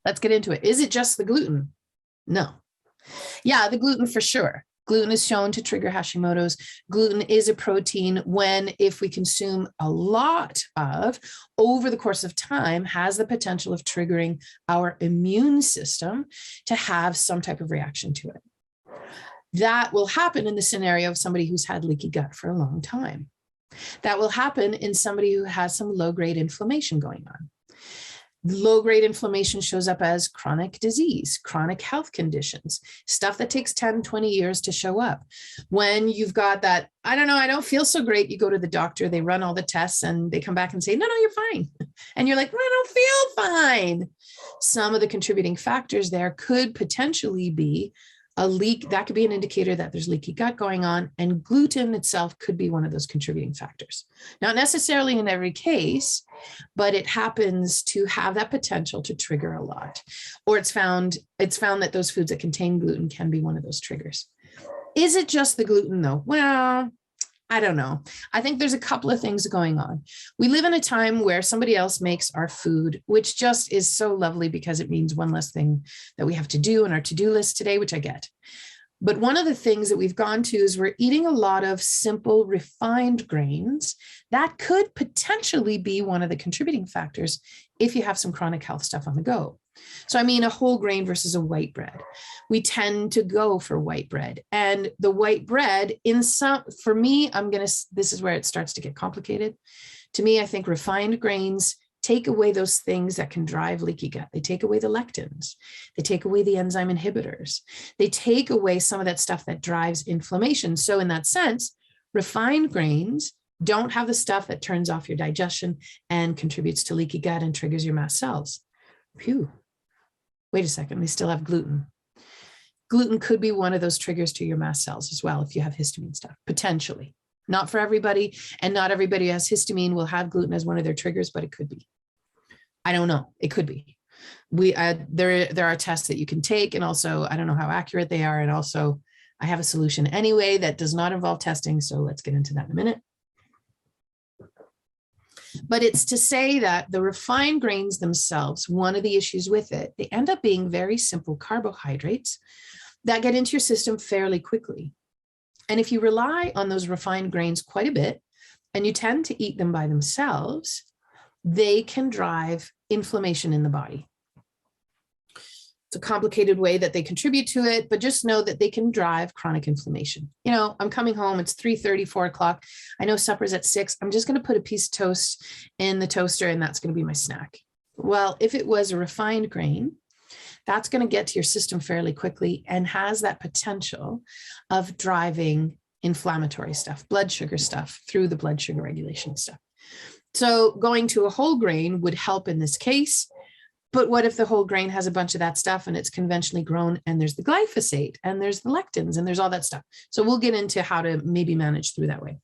Let's get into it. Is it just the gluten? No. Yeah, the gluten for sure. Gluten is shown to trigger Hashimoto's. Gluten is a protein if we consume a lot of over the course of time, has the potential of triggering our immune system to have some type of reaction to it. That will happen in the scenario of somebody who's had leaky gut for a long time. That will happen in somebody who has some low-grade inflammation going on. Low-grade inflammation shows up as chronic disease, chronic health conditions, stuff that takes 10, 20 years to show up. When you've got that, I don't know, I don't feel so great, you go to the doctor, they run all the tests and they come back and say, no, you're fine. And you're like, well, I don't feel fine. Some of the contributing factors there could potentially be a leak. That could be an indicator that there's leaky gut going on, and gluten itself could be one of those contributing factors. Not necessarily in every case, but it happens to have that potential to trigger a lot. Or it's found that those foods that contain gluten can be one of those triggers. Is it just the gluten though? Well, I don't know. I think there's a couple of things going on. We live in a time where somebody else makes our food, which just is so lovely because it means one less thing that we have to do on our to-do list today, which I get. But one of the things that we've gone to is we're eating a lot of simple, refined grains. That could potentially be one of the contributing factors if you have some chronic health stuff on the go. So I mean, a whole grain versus a white bread. We tend to go for white bread, and the white bread for me, this is where it starts to get complicated. To me, I think refined grains take away those things that can drive leaky gut. They take away the lectins. They take away the enzyme inhibitors. They take away some of that stuff that drives inflammation. So in that sense, refined grains don't have the stuff that turns off your digestion and contributes to leaky gut and triggers your mast cells. Phew. Wait a second, they still have gluten. Gluten could be one of those triggers to your mast cells as well if you have histamine stuff, potentially. Not for everybody, and not everybody who has histamine will have gluten as one of their triggers, but it could be. I don't know, it could be. There are tests that you can take, and also I don't know how accurate they are, and also I have a solution anyway that does not involve testing, so let's get into that in a minute. But it's to say that the refined grains themselves, one of the issues with it, they end up being very simple carbohydrates that get into your system fairly quickly. And if you rely on those refined grains quite a bit, and you tend to eat them by themselves, they can drive inflammation in the body. It's a complicated way that they contribute to it, but just know that they can drive chronic inflammation. You know, I'm coming home, it's 3:30, 4 o'clock. I know supper's at 6. I'm just going to put a piece of toast in the toaster and that's going to be my snack. Well, if it was a refined grain, that's going to get to your system fairly quickly and has that potential of driving inflammatory stuff, blood sugar stuff through the blood sugar regulation stuff. So going to a whole grain would help in this case. But what if the whole grain has a bunch of that stuff and it's conventionally grown and there's the glyphosate and there's the lectins and there's all that stuff. So we'll get into how to maybe manage through that way.